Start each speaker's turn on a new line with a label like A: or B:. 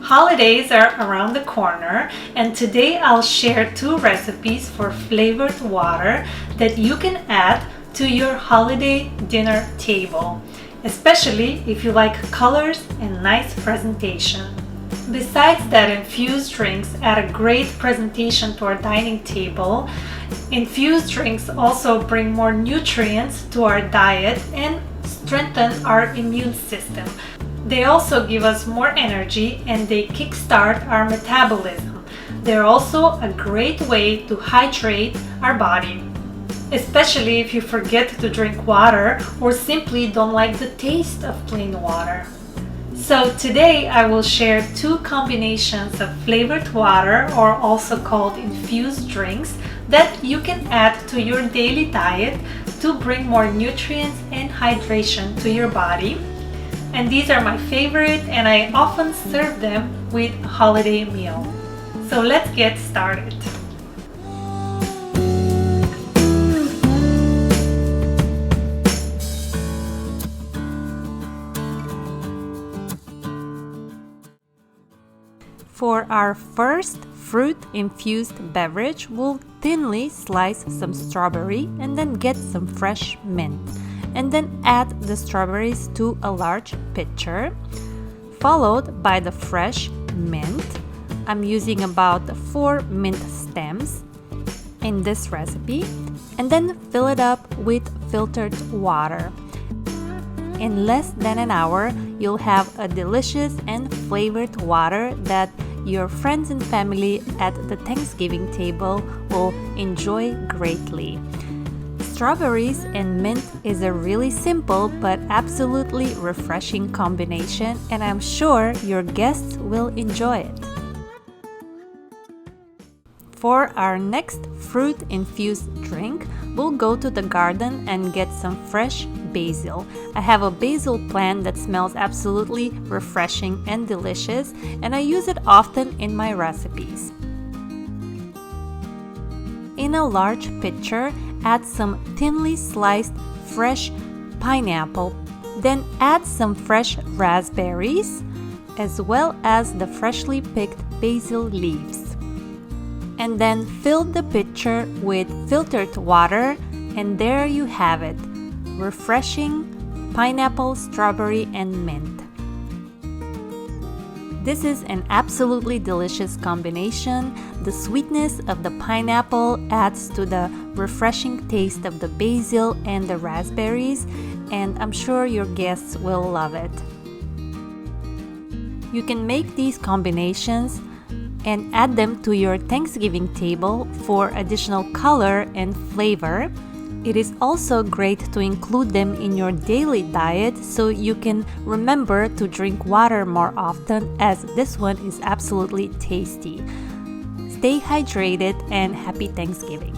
A: Holidays are around the corner, and today I'll share 2 recipes for flavored water that you can add to your holiday dinner table, especially if you like colors and nice presentation. Besides that, infused drinks add a great presentation to our dining table. Infused drinks also bring more nutrients to our diet and strengthen our immune system. They also give us more energy and they kickstart our metabolism. They're also a great way to hydrate our body, especially if you forget to drink water or simply don't like the taste of plain water. So today I will share 2 combinations of flavored water, or also called infused drinks, that you can add to your daily diet to bring more nutrients and hydration to your body. And these are my favorite, and I often serve them with a holiday meal. So let's get started. For our first fruit-infused beverage, we'll thinly slice some strawberry and then get some fresh mint. And then add the strawberries to a large pitcher, followed by the fresh mint. I'm using about 4 mint stems in this recipe, and then fill it up with filtered water. In less than an hour, you'll have a delicious and flavored water that your friends and family at the Thanksgiving table will enjoy greatly. Strawberries and mint is a really simple but absolutely refreshing combination, and I'm sure your guests will enjoy it. For our next fruit-infused drink, we'll go to the garden and get some fresh basil. I have a basil plant that smells absolutely refreshing and delicious, and I use it often in my recipes. In a large pitcher, add some thinly sliced fresh pineapple, then add some fresh raspberries, as well as the freshly picked basil leaves. And then fill the pitcher with filtered water, and there you have it, refreshing pineapple, strawberry, and mint. This is an absolutely delicious combination. The sweetness of the pineapple adds to the refreshing taste of the basil and the raspberries, and I'm sure your guests will love it. You can make these combinations and add them to your Thanksgiving table for additional color and flavor. It is also great to include them in your daily diet so you can remember to drink water more often, as this one is absolutely tasty. Stay hydrated and happy Thanksgiving!